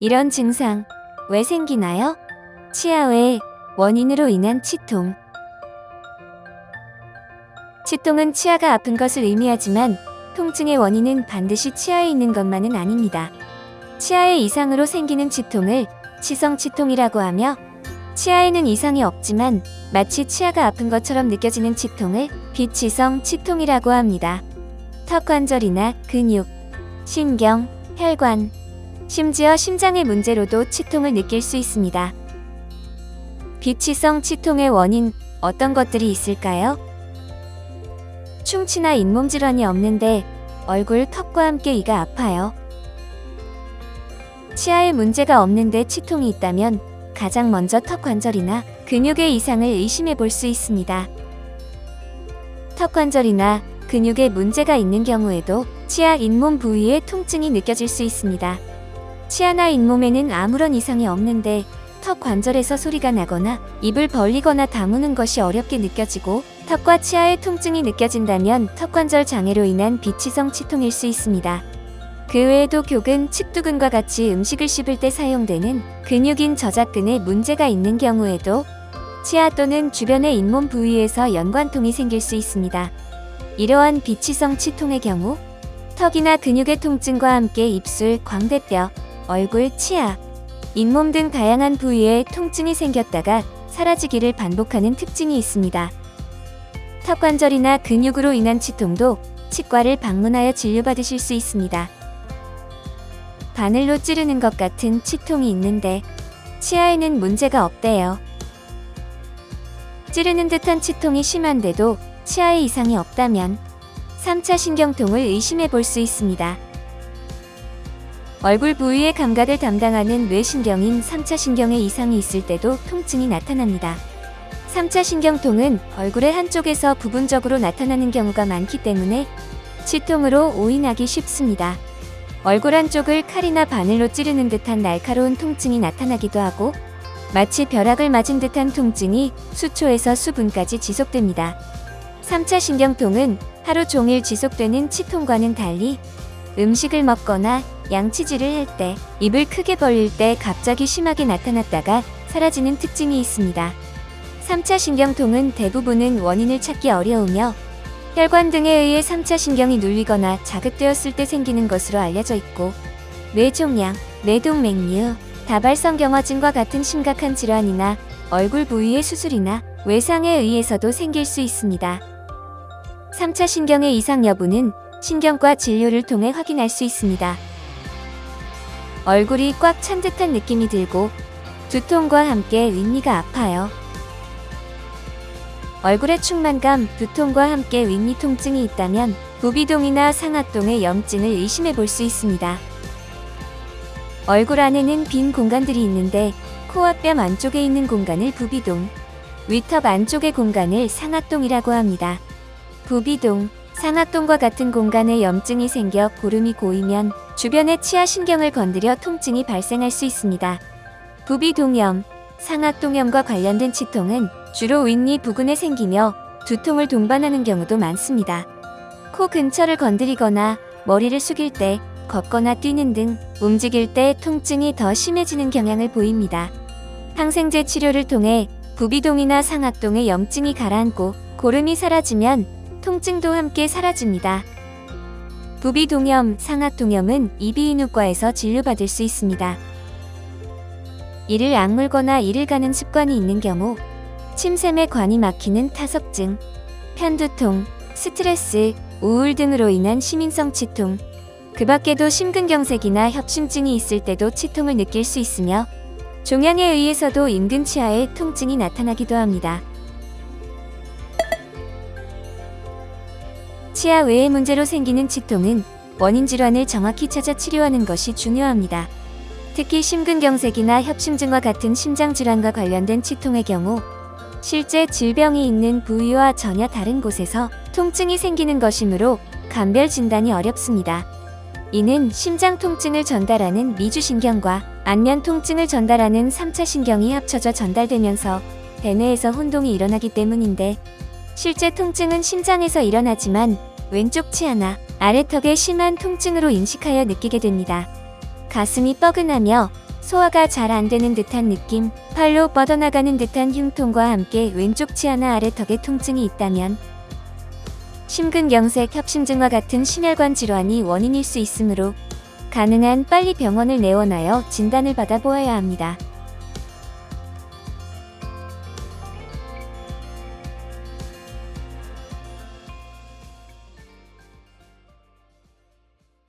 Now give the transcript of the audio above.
이런 증상 왜 생기나요? 치아 외 원인으로 인한 치통. 치통은 치아가 아픈 것을 의미하지만 통증의 원인은 반드시 치아에 있는 것만은 아닙니다. 치아의 이상으로 생기는 치통을 치성 치통이라고 하며, 치아에는 이상이 없지만 마치 치아가 아픈 것처럼 느껴지는 치통을 비치성 치통이라고 합니다. 턱관절이나 근육, 신경, 혈관, 심지어 심장의 문제로도 치통을 느낄 수 있습니다. 비치성 치통의 원인, 어떤 것들이 있을까요? 충치나 잇몸 질환이 없는데 얼굴, 턱과 함께 이가 아파요. 치아에 문제가 없는데 치통이 있다면 가장 먼저 턱 관절이나 근육의 이상을 의심해 볼 수 있습니다. 턱 관절이나 근육에 문제가 있는 경우에도 치아 잇몸 부위에 통증이 느껴질 수 있습니다. 치아나 잇몸에는 아무런 이상이 없는데 턱 관절에서 소리가 나거나 입을 벌리거나 다무는 것이 어렵게 느껴지고 턱과 치아에 통증이 느껴진다면 턱관절 장애로 인한 비치성 치통일 수 있습니다. 그 외에도 교근, 측두근과 같이 음식을 씹을 때 사용되는 근육인 저작근에 문제가 있는 경우에도 치아 또는 주변의 잇몸 부위에서 연관통이 생길 수 있습니다. 이러한 비치성 치통의 경우 턱이나 근육의 통증과 함께 입술, 광대뼈, 얼굴, 치아, 잇몸 등 다양한 부위에 통증이 생겼다가 사라지기를 반복하는 특징이 있습니다. 턱관절이나 근육으로 인한 치통도 치과를 방문하여 진료받으실 수 있습니다. 바늘로 찌르는 것 같은 치통이 있는데 치아에는 문제가 없대요. 찌르는 듯한 치통이 심한데도 치아에 이상이 없다면 3차 신경통을 의심해 볼 수 있습니다. 얼굴 부위의 감각을 담당하는 뇌신경인 3차 신경에 이상이 있을 때도 통증이 나타납니다. 3차 신경통은 얼굴의 한쪽에서 부분적으로 나타나는 경우가 많기 때문에 치통으로 오인하기 쉽습니다. 얼굴 한쪽을 칼이나 바늘로 찌르는 듯한 날카로운 통증이 나타나기도 하고, 마치 벼락을 맞은 듯한 통증이 수초에서 수분까지 지속됩니다. 3차 신경통은 하루 종일 지속되는 치통과는 달리 음식을 먹거나 양치질을 할 때, 입을 크게 벌릴 때 갑자기 심하게 나타났다가 사라지는 특징이 있습니다. 3차 신경통은 대부분은 원인을 찾기 어려우며 혈관 등에 의해 3차 신경이 눌리거나 자극되었을 때 생기는 것으로 알려져 있고, 뇌종양, 뇌동맥류, 다발성경화증과 같은 심각한 질환이나 얼굴 부위의 수술이나 외상에 의해서도 생길 수 있습니다. 3차 신경의 이상 여부는 신경과 진료를 통해 확인할 수 있습니다. 얼굴이 꽉 찬 듯한 느낌이 들고 두통과 함께 윗니가 아파요. 얼굴에 충만감, 두통과 함께 윗니 통증이 있다면 부비동이나 상악동의 염증을 의심해 볼 수 있습니다. 얼굴 안에는 빈 공간들이 있는데 코와 뺨 안쪽에 있는 공간을 부비동, 위턱 안쪽의 공간을 상악동이라고 합니다. 부비동, 상악동과 같은 공간에 염증이 생겨 고름이 고이면 주변의 치아 신경을 건드려 통증이 발생할 수 있습니다. 부비동염, 상악동염과 관련된 치통은 주로 윗니 부근에 생기며 두통을 동반하는 경우도 많습니다. 코 근처를 건드리거나 머리를 숙일 때, 걷거나 뛰는 등 움직일 때 통증이 더 심해지는 경향을 보입니다. 항생제 치료를 통해 부비동이나 상악동의 염증이 가라앉고 고름이 사라지면 통증도 함께 사라집니다. 부비동염, 상악동염은 이비인후과에서 진료받을 수 있습니다. 이를 악물거나 이를 가는 습관이 있는 경우, 침샘에 관이 막히는 타석증, 편두통, 스트레스, 우울 등으로 인한 시민성 치통, 그 밖에도 심근경색이나 협심증이 있을 때도 치통을 느낄 수 있으며 종양에 의해서도 인근 치아에 통증이 나타나기도 합니다. 치아 외의 문제로 생기는 치통은 원인 질환을 정확히 찾아 치료하는 것이 중요합니다. 특히 심근경색이나 협심증과 같은 심장질환과 관련된 치통의 경우 실제 질병이 있는 부위와 전혀 다른 곳에서 통증이 생기는 것이므로 감별 진단이 어렵습니다. 이는 심장 통증을 전달하는 미주신경과 안면 통증을 전달하는 3차 신경이 합쳐져 전달되면서 대뇌에서 혼동이 일어나기 때문인데, 실제 통증은 심장에서 일어나지만 왼쪽 치아나 아래턱의 심한 통증으로 인식하여 느끼게 됩니다. 가슴이 뻐근하며 소화가 잘 안 되는 듯한 느낌, 팔로 뻗어나가는 듯한 흉통과 함께 왼쪽 치아나 아래턱에 통증이 있다면 심근경색 협심증과 같은 심혈관 질환이 원인일 수 있으므로 가능한 빨리 병원을 내원하여 진단을 받아보아야 합니다.